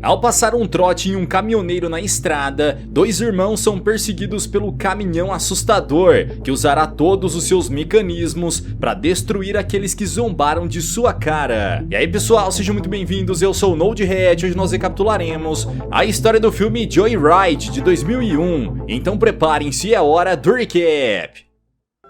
Ao passar um trote em um caminhoneiro na estrada, dois irmãos são perseguidos pelo caminhão assustador, que usará todos os seus mecanismos para destruir aqueles que zombaram de sua cara. E aí pessoal, sejam muito bem-vindos, eu sou o NodeHat. Hoje nós recapitularemos a história do filme Joyride de 2001, então preparem-se, é hora do recap.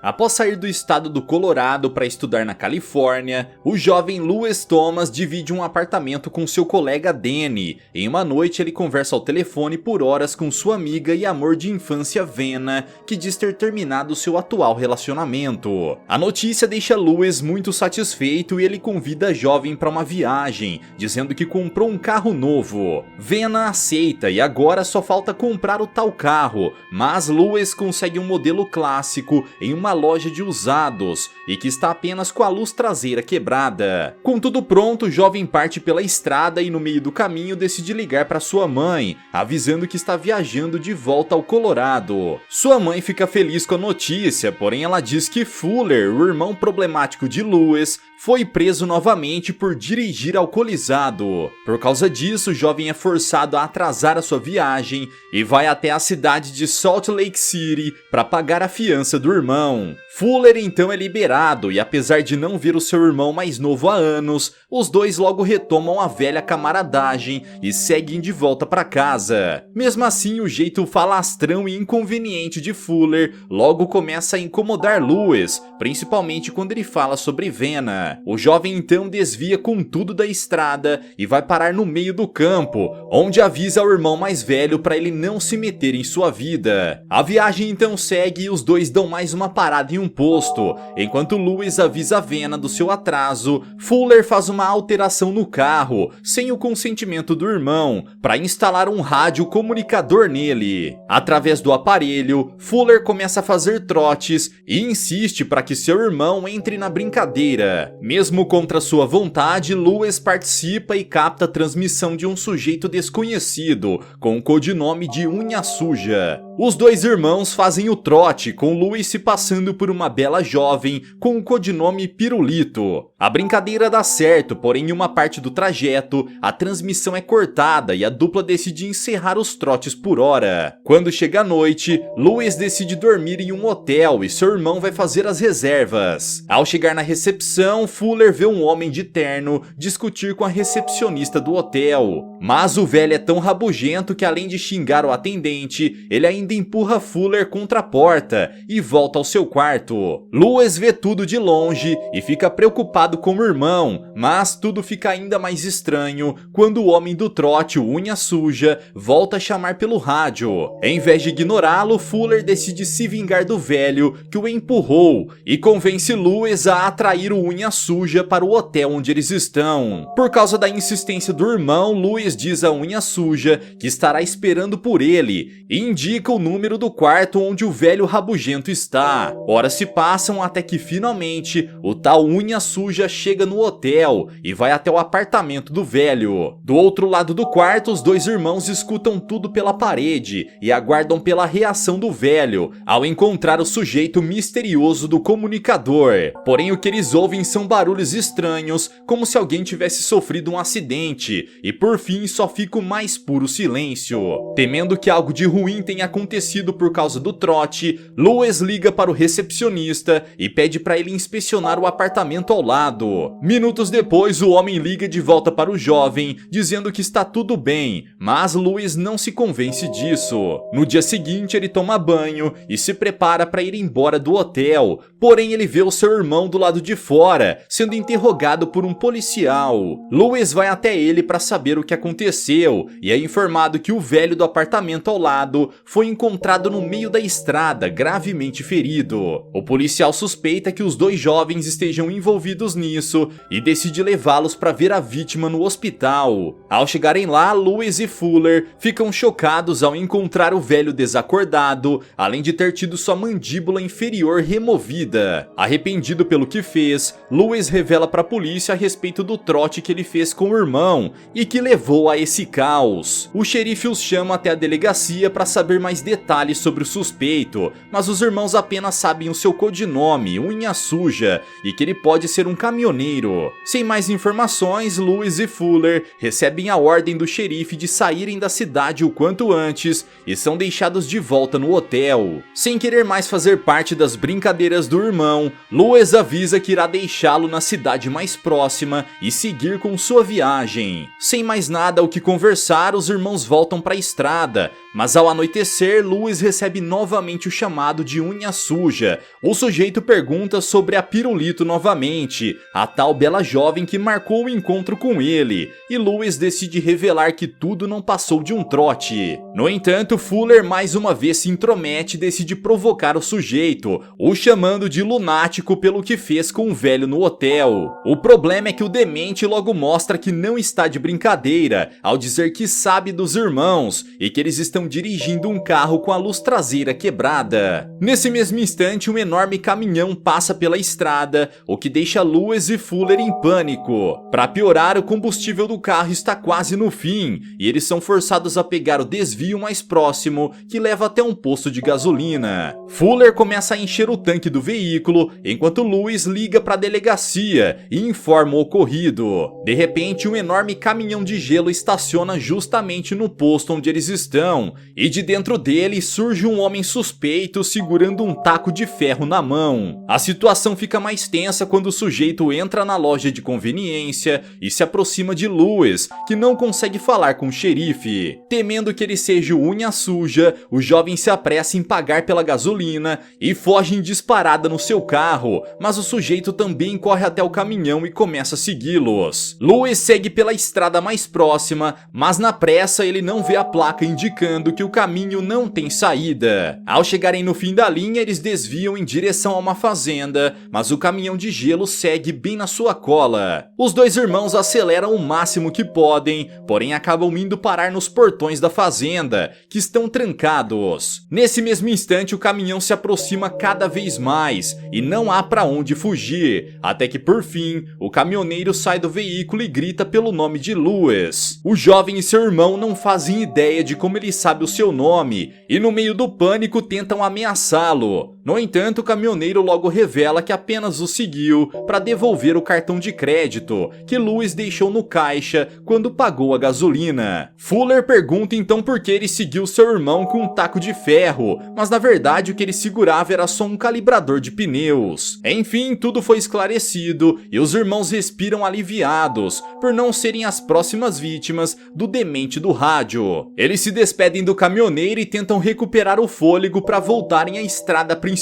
Após sair do estado do Colorado para estudar na Califórnia, o jovem Lewis Thomas divide um apartamento com seu colega Danny. Em uma noite ele conversa ao telefone por horas com sua amiga e amor de infância Venna, que diz ter terminado seu atual relacionamento. A notícia deixa Lewis muito satisfeito e ele convida a jovem para uma viagem, dizendo que comprou um carro novo. Venna aceita e agora só falta comprar o tal carro, mas Lewis consegue um modelo clássico em uma loja de usados e que está apenas com a luz traseira quebrada. Com tudo pronto, o jovem parte pela estrada e no meio do caminho decide ligar para sua mãe, avisando que está viajando de volta ao Colorado. Sua mãe fica feliz com a notícia, porém ela diz que Fuller, o irmão problemático de Lewis, foi preso novamente por dirigir alcoolizado. Por causa disso, o jovem é forçado a atrasar a sua viagem e vai até a cidade de Salt Lake City para pagar a fiança do irmão. Fuller então é liberado e apesar de não ver o seu irmão mais novo há anos, os dois logo retomam a velha camaradagem e seguem de volta para casa. Mesmo assim, o jeito falastrão e inconveniente de Fuller logo começa a incomodar Lewis, principalmente quando ele fala sobre Venna. O jovem então desvia com tudo da estrada e vai parar no meio do campo, onde avisa ao irmão mais velho para ele não se meter em sua vida. A viagem então segue e os dois dão mais uma parada em um posto. Enquanto Lewis avisa Venna do seu atraso, Fuller faz uma alteração no carro, sem o consentimento do irmão, para instalar um rádio comunicador nele. Através do aparelho, Fuller começa a fazer trotes e insiste para que seu irmão entre na brincadeira. Mesmo contra sua vontade, Lewis participa e capta a transmissão de um sujeito desconhecido, com o codinome de Unha Suja. Os dois irmãos fazem o trote, com Lewis se passando por uma bela jovem com o codinome Pirulito. A brincadeira dá certo, porém em uma parte do trajeto, a transmissão é cortada e a dupla decide encerrar os trotes por hora. Quando chega a noite, Lewis decide dormir em um hotel e seu irmão vai fazer as reservas. Ao chegar na recepção, Fuller vê um homem de terno discutir com a recepcionista do hotel. Mas o velho é tão rabugento que além de xingar o atendente, ele ainda empurra Fuller contra a porta e volta ao seu quarto. Lewis vê tudo de longe e fica preocupado com o irmão, mas tudo fica ainda mais estranho quando o homem do trote, o Unha Suja, volta a chamar pelo rádio. Em vez de ignorá-lo, Fuller decide se vingar do velho que o empurrou e convence Lewis a atrair o Unha Suja para o hotel onde eles estão. Por causa da insistência do irmão, Lewis diz a Unha Suja que estará esperando por ele e indica o número do quarto onde o velho rabugento está. Horas se passam até que finalmente o tal Unha Suja chega no hotel e vai até o apartamento do velho. Do outro lado do quarto, os dois irmãos escutam tudo pela parede e aguardam pela reação do velho ao encontrar o sujeito misterioso do comunicador. Porém, o que eles ouvem são barulhos estranhos, como se alguém tivesse sofrido um acidente, e por fim só fica o mais puro silêncio. Temendo que algo de ruim tenha acontecido por causa do trote, Lewis liga para o recepcionista e pede para ele inspecionar o apartamento ao lado. Minutos depois, o homem liga de volta para o jovem, dizendo que está tudo bem, mas Lewis não se convence disso. No dia seguinte, ele toma banho e se prepara para ir embora do hotel, porém ele vê o seu irmão do lado de fora, sendo interrogado por um policial. Lewis vai até ele para saber o que aconteceu e é informado que o velho do apartamento ao lado foi encontrado no meio da estrada, gravemente ferido. O policial suspeita que os dois jovens estejam envolvidos nisso e decide levá-los para ver a vítima no hospital. Ao chegarem lá, Lewis e Fuller ficam chocados ao encontrar o velho desacordado, além de ter tido sua mandíbula inferior removida. Arrependido pelo que fez, Lewis revela para a polícia a respeito do trote que ele fez com o irmão e que levou a esse caos. O xerife os chama até a delegacia para saber mais detalhes sobre o suspeito, mas os irmãos apenas sabem o seu codinome, Unha Suja, e que ele pode ser um caminhoneiro. Sem mais informações, Lewis e Fuller recebem a ordem do xerife de saírem da cidade o quanto antes e são deixados de volta no hotel. Sem querer mais fazer parte das brincadeiras do irmão, Lewis avisa que irá deixá-lo na cidade mais próxima e seguir com sua viagem. Sem mais nada ao que conversar, os irmãos voltam para a estrada, mas ao anoitecer, Lewis recebe novamente o chamado de unha suja. O sujeito pergunta sobre a Pirulito novamente, a tal bela jovem que marcou o encontro com ele, e Lewis decide revelar que tudo não passou de um trote. No entanto, Fuller mais uma vez se intromete e decide provocar o sujeito, o chamando de lunático pelo que fez com o velho no hotel. O problema é que o demente logo mostra que não está de brincadeira, ao dizer que sabe dos irmãos e que eles estão dirigindo um carro com a luz traseira quebrada. Nesse mesmo instante, um enorme caminhão passa pela estrada, o que deixa Lewis e Fuller em pânico. Para piorar, o combustível do carro está quase no fim e eles são forçados a pegar o desvio mais próximo, que leva até um posto de gasolina. Fuller começa a encher o tanque do veículo, enquanto Lewis liga para a delegacia e informa o ocorrido. De repente, um enorme caminhão de gelo estaciona justamente no posto onde eles estão, e de dentro dele surge um homem suspeito segurando um taco de ferro na mão. A situação fica mais tensa quando o sujeito entra na loja de conveniência e se aproxima de Lewis, que não consegue falar com o xerife. Temendo que ele seja o unha suja, o jovem se apressa em pagar pela gasolina e foge em disparada no seu carro, mas o sujeito também corre até o caminhão e começa a segui-los. Lewis segue pela estrada mais próxima, mas na pressa ele não vê a placa indicando que o caminho não tem saída. Ao chegarem no fim da linha, eles desviam em direção a uma fazenda, mas o caminhão de gelo segue bem na sua cola. Os dois irmãos aceleram o máximo que podem, porém acabam indo parar nos portões da fazenda, que estão trancados. Nesse mesmo instante, o caminhão se aproxima cada vez mais e não há para onde fugir, até que por fim, o caminhoneiro sai do veículo e grita pelo nome de Lewis. O jovem e seu irmão não fazem ideia de como ele sabe o seu nome e no meio do pânico tentam ameaçá-lo. No entanto, o caminhoneiro logo revela que apenas o seguiu para devolver o cartão de crédito que Lewis deixou no caixa quando pagou a gasolina. Fuller pergunta então por que ele seguiu seu irmão com um taco de ferro, mas na verdade o que ele segurava era só um calibrador de pneus. Enfim, tudo foi esclarecido e os irmãos respiram aliviados por não serem as próximas vítimas do demente do rádio. Eles se despedem do caminhoneiro e tentam recuperar o fôlego para voltarem à estrada principal.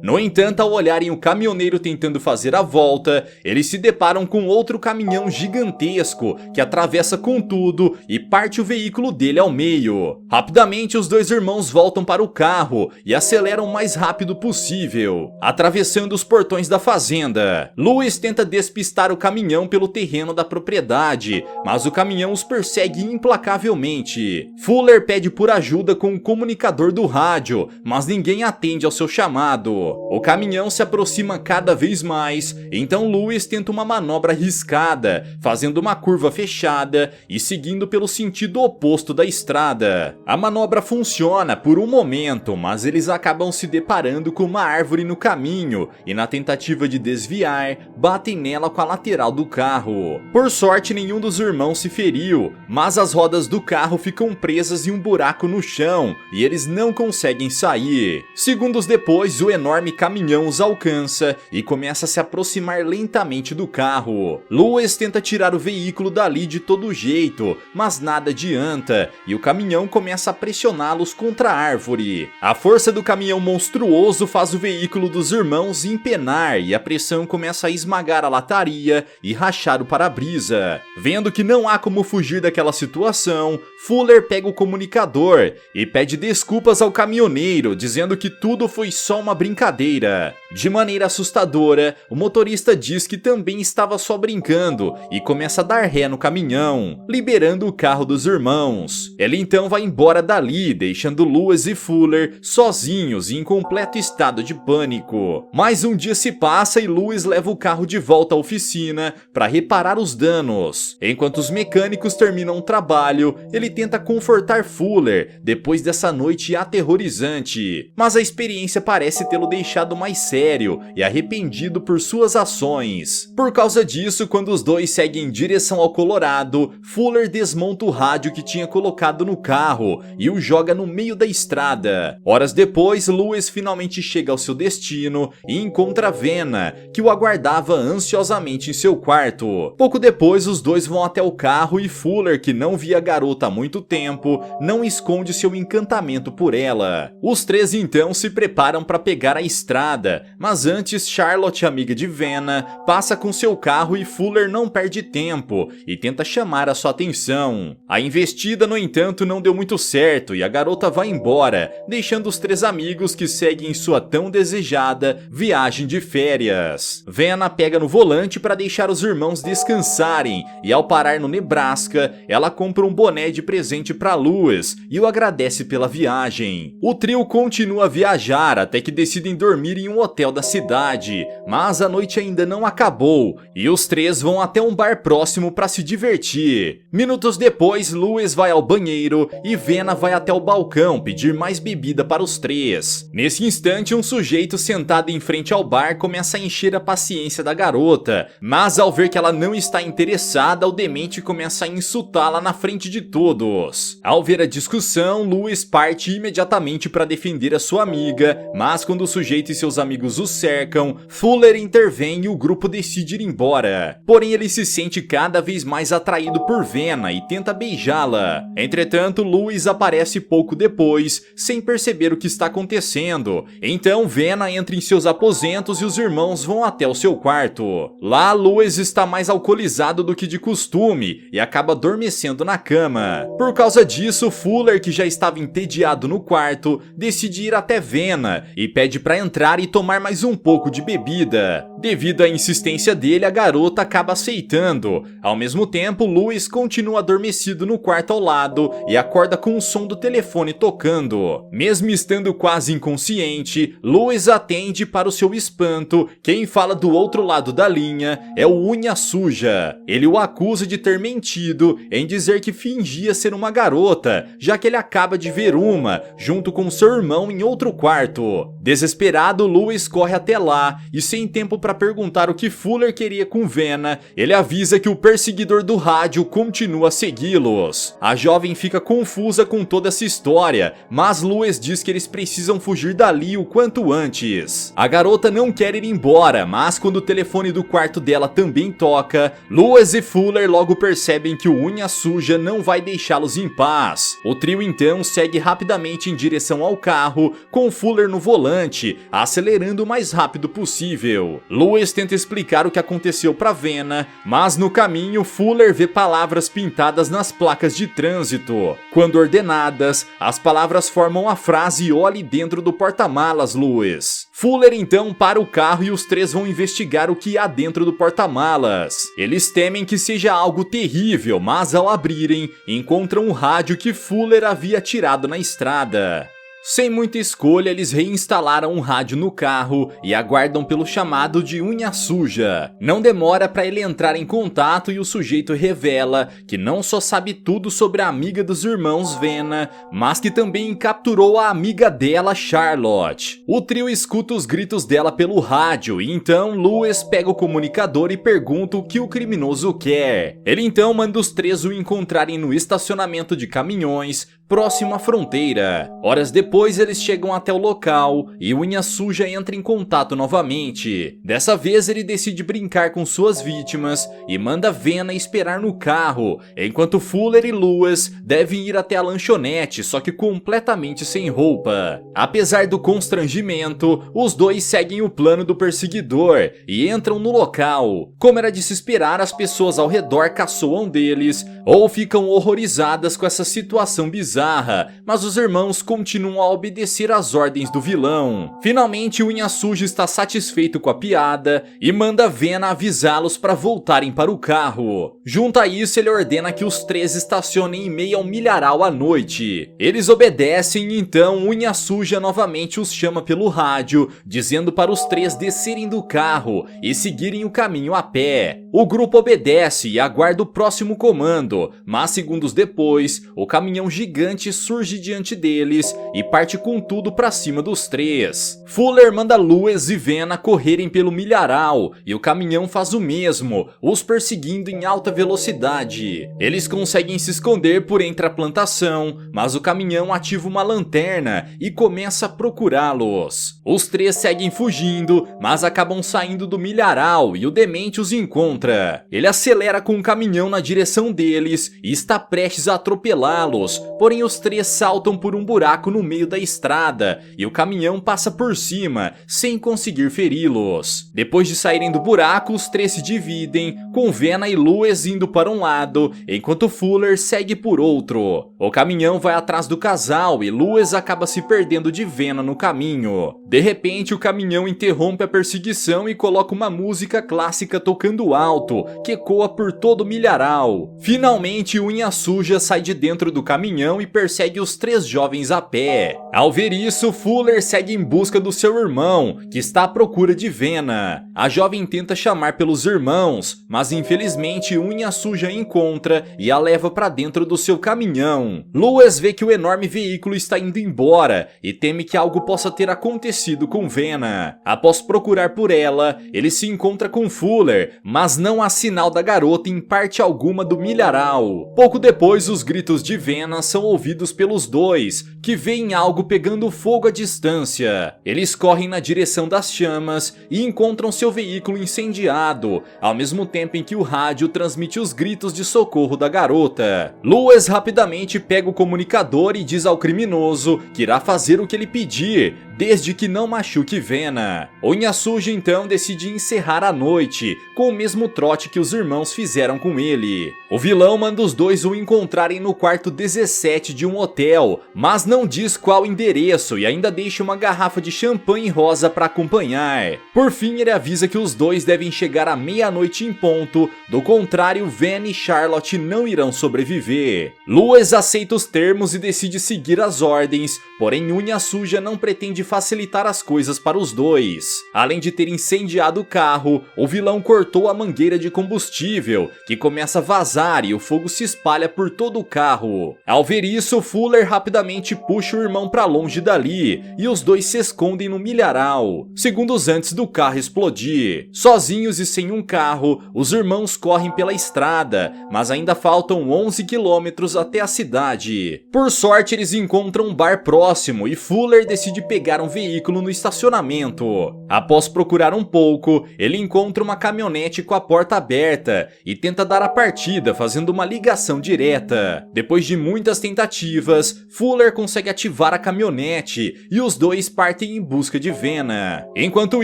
No entanto, ao olharem o caminhoneiro tentando fazer a volta, eles se deparam com outro caminhão gigantesco que atravessa com tudo e parte o veículo dele ao meio. Rapidamente, os dois irmãos voltam para o carro e aceleram o mais rápido possível, atravessando os portões da fazenda. Lewis tenta despistar o caminhão pelo terreno da propriedade, mas o caminhão os persegue implacavelmente. Fuller pede por ajuda com o comunicador do rádio, mas ninguém atende ao seu chamado. O caminhão se aproxima cada vez mais, então Lewis tenta uma manobra arriscada, fazendo uma curva fechada e seguindo pelo sentido oposto da estrada. A manobra funciona por um momento, mas eles acabam se deparando com uma árvore no caminho e, na tentativa de desviar, batem nela com a lateral do carro. Por sorte, nenhum dos irmãos se feriu, mas as rodas do carro ficam presas em um buraco no chão e eles não conseguem sair. Segundos depois, o enorme caminhão os alcança e começa a se aproximar lentamente do carro. Lewis tenta tirar o veículo dali de todo jeito, mas nada adianta e o caminhão começa a pressioná-los contra a árvore. A força do caminhão monstruoso faz o veículo dos irmãos empenar e a pressão começa a esmagar a lataria e rachar o para-brisa. Vendo que não há como fugir daquela situação, Fuller pega o comunicador e pede desculpas ao caminhoneiro, dizendo que tudo foi só uma brincadeira. De maneira assustadora, o motorista diz que também estava só brincando e começa a dar ré no caminhão, liberando o carro dos irmãos. Ele então vai embora dali, deixando Lewis e Fuller sozinhos e em completo estado de pânico. Mais um dia se passa e Lewis leva o carro de volta à oficina para reparar os danos. Enquanto os mecânicos terminam o trabalho, ele tenta confortar Fuller depois dessa noite aterrorizante, mas a experiência parece tê-lo deixado mais sério sério e arrependido por suas ações. Por causa disso, quando os dois seguem em direção ao Colorado, Fuller desmonta o rádio que tinha colocado no carro e o joga no meio da estrada. Horas depois, Lewis finalmente chega ao seu destino e encontra Vanna, que o aguardava ansiosamente em seu quarto. Pouco depois, os dois vão até o carro e Fuller, que não via a garota há muito tempo, não esconde seu encantamento por ela. Os três então se preparam para pegar a estrada, mas antes Charlotte, amiga de Vanna, passa com seu carro e Fuller não perde tempo e tenta chamar a sua atenção. A investida, no entanto, não deu muito certo e a garota vai embora, deixando os três amigos que seguem sua tão desejada viagem de férias. Vanna pega no volante para deixar os irmãos descansarem e ao parar no Nebraska, ela compra um boné de presente para Lewis e o agradece pela viagem. O trio continua a viajar até que decidem dormir em um hotel da cidade, mas a noite ainda não acabou e os três vão até um bar próximo para se divertir. Minutos depois, Lewis vai ao banheiro e Vanna vai até o balcão pedir mais bebida para os três. Nesse instante, um sujeito sentado em frente ao bar começa a encher a paciência da garota, mas ao ver que ela não está interessada, o demente começa a insultá-la na frente de todos. Ao ver a discussão, Lewis parte imediatamente para defender a sua amiga, mas quando o sujeito e seus amigos o cercam, Fuller intervém e o grupo decide ir embora. Porém, ele se sente cada vez mais atraído por Vanna e tenta beijá-la. Entretanto, Lewis aparece pouco depois, sem perceber o que está acontecendo. Então, Vanna entra em seus aposentos e os irmãos vão até o seu quarto. Lá, Lewis está mais alcoolizado do que de costume e acaba adormecendo na cama. Por causa disso, Fuller, que já estava entediado no quarto, decide ir até Vanna e pede para entrar e tomar mais um pouco de bebida. Devido à insistência dele, a garota acaba aceitando. Ao mesmo tempo, Lewis continua adormecido no quarto ao lado e acorda com o som do telefone tocando. Mesmo estando quase inconsciente, Lewis atende. Para o seu espanto, quem fala do outro lado da linha é o Unha Suja. Ele o acusa de ter mentido em dizer que fingia ser uma garota, já que ele acaba de ver uma, junto com seu irmão em outro quarto. Desesperado, Lewis corre até lá e, sem tempo para perguntar o que Fuller queria com Vanna, ele avisa que o perseguidor do rádio continua a segui-los. A jovem fica confusa com toda essa história, mas Lewis diz que eles precisam fugir dali o quanto antes. A garota não quer ir embora, mas quando o telefone do quarto dela também toca, Lewis e Fuller logo percebem que o Unha Suja não vai deixá-los em paz. O trio então segue rapidamente em direção ao carro, com Fuller no volante, acelerando o mais rápido possível. Lewis tenta explicar o que aconteceu para Vanna, mas no caminho Fuller vê palavras pintadas nas placas de trânsito. Quando ordenadas, as palavras formam a frase "olhe dentro do porta-malas, Lewis". Fuller então para o carro e os três vão investigar o que há dentro do porta-malas. Eles temem que seja algo terrível, mas ao abrirem, encontram o rádio que Fuller havia tirado na estrada. Sem muita escolha, eles reinstalaram um rádio no carro e aguardam pelo chamado de Unha Suja. Não demora para ele entrar em contato e o sujeito revela que não só sabe tudo sobre a amiga dos irmãos Vanna, mas que também capturou a amiga dela, Charlotte. O trio escuta os gritos dela pelo rádio e então Lewis pega o comunicador e pergunta o que o criminoso quer. Ele então manda os três o encontrarem no estacionamento de caminhões, próximo à fronteira. Horas depois eles chegam até o local e Unha Suja entra em contato novamente. Dessa vez ele decide brincar com suas vítimas e manda Vanna esperar no carro, enquanto Fuller e Lewis devem ir até a lanchonete, só que completamente sem roupa. Apesar do constrangimento, os dois seguem o plano do perseguidor e entram no local. Como era de se esperar, as pessoas ao redor caçoam deles ou ficam horrorizadas com essa situação bizarra, mas os irmãos continuam a obedecer às ordens do vilão. Finalmente, o Unha Suja está satisfeito com a piada e manda Vanna avisá-los para voltarem para o carro. Junto a isso, ele ordena que os três estacionem em meio ao milharal à noite. Eles obedecem e então Unha Suja novamente os chama pelo rádio, dizendo para os três descerem do carro e seguirem o caminho a pé. O grupo obedece e aguarda o próximo comando, mas segundos depois, o caminhão gigante gigante surge diante deles e parte com tudo pra cima dos três. Fuller manda Lewis e Vena correrem pelo milharal e o caminhão faz o mesmo, os perseguindo em alta velocidade. Eles conseguem se esconder por entre a plantação, mas o caminhão ativa uma lanterna e começa a procurá-los. Os três seguem fugindo, mas acabam saindo do milharal e o demente os encontra. Ele acelera com o caminhão na direção deles e está prestes a atropelá-los, porém os três saltam por um buraco no meio da estrada e o caminhão passa por cima, sem conseguir feri-los. Depois de saírem do buraco, os três se dividem, com Vena e Lewis indo para um lado, enquanto Fuller segue por outro. O caminhão vai atrás do casal e Lewis acaba se perdendo de Vena no caminho. De repente, o caminhão interrompe a perseguição e coloca uma música clássica tocando alto, que ecoa por todo o milharal. Finalmente, Unha Suja sai de dentro do caminhão e persegue os três jovens a pé. Ao ver isso, Fuller segue em busca do seu irmão, que está à procura de Vena. A jovem tenta chamar pelos irmãos, mas infelizmente Unha Suja a encontra e a leva para dentro do seu caminhão. Lewis vê que o enorme veículo está indo embora e teme que algo possa ter acontecido com Vena. Após procurar por ela, ele se encontra com Fuller, mas não há sinal da garota em parte alguma do milharal. Pouco depois, os gritos de Vena são ouvidos pelos dois, que veem algo pegando fogo à distância. Eles correm na direção das chamas e encontram seu veículo incendiado, ao mesmo tempo em que o rádio transmite os gritos de socorro da garota. Lewis rapidamente pega o comunicador e diz ao criminoso que irá fazer o que ele pedir, desde que não machuque Vena. Unha Suja então decide encerrar a noite, com o mesmo trote que os irmãos fizeram com ele. O vilão manda os dois o encontrarem no quarto 17 de um hotel, mas não diz qual endereço e ainda deixa uma garrafa de champanhe rosa para acompanhar. Por fim, ele avisa que os dois devem chegar à meia-noite em ponto, do contrário, Vena e Charlotte não irão sobreviver. Lewis aceita os termos e decide seguir as ordens, porém Unha Suja não pretende facilitar as coisas para os dois. Além de ter incendiado o carro, o vilão cortou a mangueira de combustível, que começa a vazar e o fogo se espalha por todo o carro. Ao ver isso, Fuller rapidamente puxa o irmão para longe dali e os dois se escondem no milharal, segundos antes do carro explodir. Sozinhos e sem um carro, os irmãos correm pela estrada, mas ainda faltam 11 quilômetros até a cidade. Por sorte, eles encontram um bar próximo e Fuller decide pegar um veículo no estacionamento. Após procurar um pouco, ele encontra uma caminhonete com a porta aberta e tenta dar a partida fazendo uma ligação direta. Depois de muitas tentativas, Fuller consegue ativar a caminhonete e os dois partem em busca de Vena. Enquanto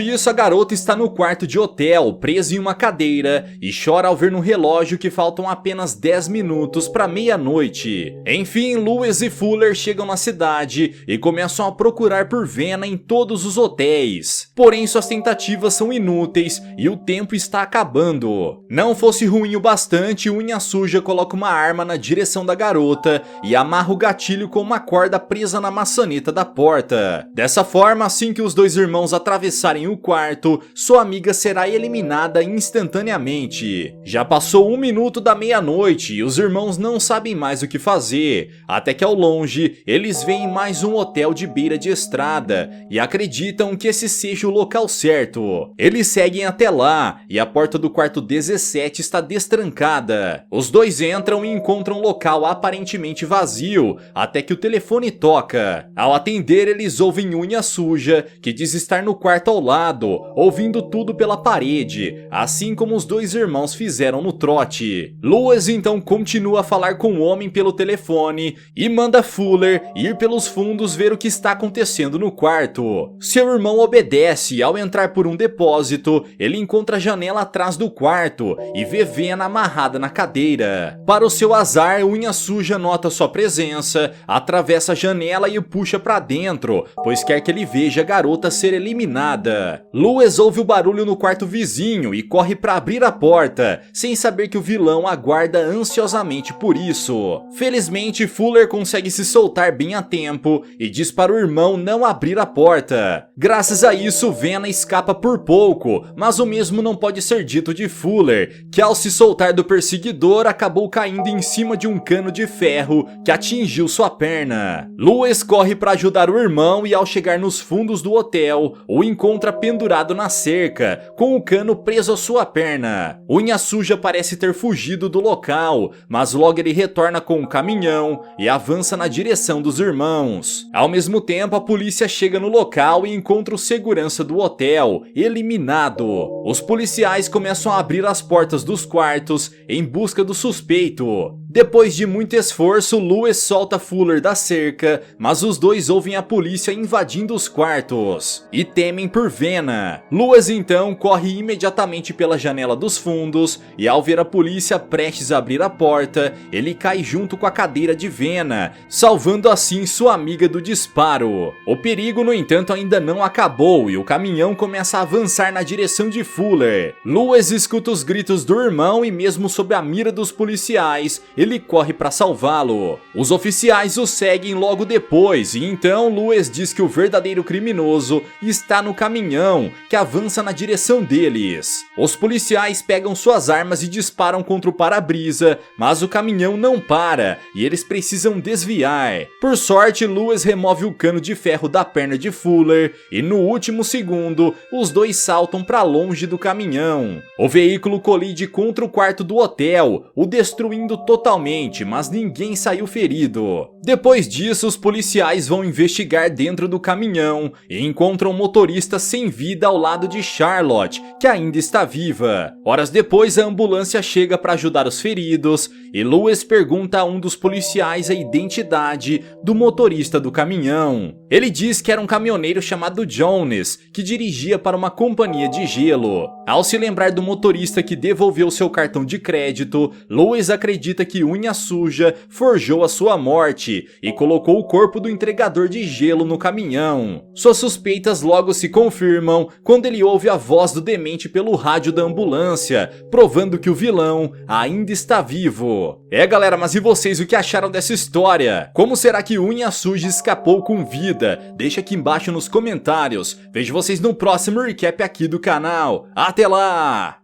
isso, a garota está no quarto de hotel, presa em uma cadeira, e chora ao ver no relógio que faltam apenas 10 minutos para meia-noite. Enfim, Lewis e Fuller chegam na cidade e começam a procurar por Vena em todos os hotéis. Porém, suas tentativas são inúteis e o tempo está acabando. Não fosse ruim o bastante, Unha Suja coloca uma arma na direção da garota e amarra o gatilho com uma corda presa na maçaneta da porta. Dessa forma, assim que os dois irmãos atravessarem o quarto, sua amiga será eliminada instantaneamente. Já passou 1 minuto da meia-noite e os irmãos não sabem mais o que fazer, até que ao longe eles veem mais um hotel de beira de estrada e acreditam que esse seja o local certo. Eles seguem até lá e a porta do quarto 17 está destrancada. Os dois entram e encontram um local aparentemente vazio, até que o telefone toca. Ao atender, eles ouvem Unha Suja, que diz estar no quarto ao lado, ouvindo tudo pela parede, assim como os dois irmãos fizeram no trote. Lewis então continua a falar com o homem pelo telefone e manda Fuller ir pelos fundos ver o que está acontecendo no quarto. Seu irmão obedece e ao entrar por um depósito, ele encontra a janela atrás do quarto e vê Vena amarrada na cadeira. Para o seu azar, Unha Suja nota sua presença, atravessa a janela e o puxa para dentro, pois quer que ele veja a garota ser eliminada. Lewis ouve o barulho no quarto vizinho e corre para abrir a porta, sem saber que o vilão aguarda ansiosamente por isso. Felizmente, Fuller consegue se soltar bem a tempo e diz para o irmão não abrir abrir a porta. Graças a isso, Vena escapa por pouco, mas o mesmo não pode ser dito de Fuller, que ao se soltar do perseguidor acabou caindo em cima de um cano de ferro que atingiu sua perna. Lewis corre para ajudar o irmão e ao chegar nos fundos do hotel, o encontra pendurado na cerca, com o cano preso à sua perna. Unha Suja parece ter fugido do local, mas logo ele retorna com um caminhão e avança na direção dos irmãos. Ao mesmo tempo, a polícia chega no local e encontra o segurança do hotel, eliminado. Os policiais começam a abrir as portas dos quartos em busca do suspeito. Depois de muito esforço, Lewis solta Fuller da cerca, mas os dois ouvem a polícia invadindo os quartos e temem por Vena. Lewis então corre imediatamente pela janela dos fundos e ao ver a polícia prestes a abrir a porta, ele cai junto com a cadeira de Vena, salvando assim sua amiga do disparo. O perigo, no entanto, ainda não acabou e o caminhão começa a avançar na direção de Fuller. Lewis escuta os gritos do irmão e mesmo sob a mira dos policiais, ele corre para salvá-lo. Os oficiais o seguem logo depois e então Lewis diz que o verdadeiro criminoso está no caminhão, que avança na direção deles. Os policiais pegam suas armas e disparam contra o para-brisa, mas o caminhão não para e eles precisam desviar. Por sorte, Lewis remove o cano de ferro da perna de Fuller e no último segundo, os dois saltam para longe do caminhão. O veículo colide contra o quarto do hotel, o destruindo totalmente, mas ninguém saiu ferido. Depois disso, os policiais vão investigar dentro do caminhão e encontram o motorista sem vida ao lado de Charlotte, que ainda está viva. Horas depois, a ambulância chega para ajudar os feridos e Lewis pergunta a um dos policiais a identidade do motorista do caminhão. Ele diz que era um caminhoneiro chamado Jones, que dirigia para uma companhia de gelo. Ao se lembrar do motorista que devolveu seu cartão de crédito, Lewis acredita que Unha Suja forjou a sua morte e colocou o corpo do entregador de gelo no caminhão. Suas suspeitas logo se confirmam quando ele ouve a voz do demente pelo rádio da ambulância, provando que o vilão ainda está vivo. Galera, mas e vocês, o que acharam dessa história? Como será que Unha Suja escapou com vida? Deixa aqui embaixo nos comentários. Vejo vocês no próximo recap aqui do canal. Até lá!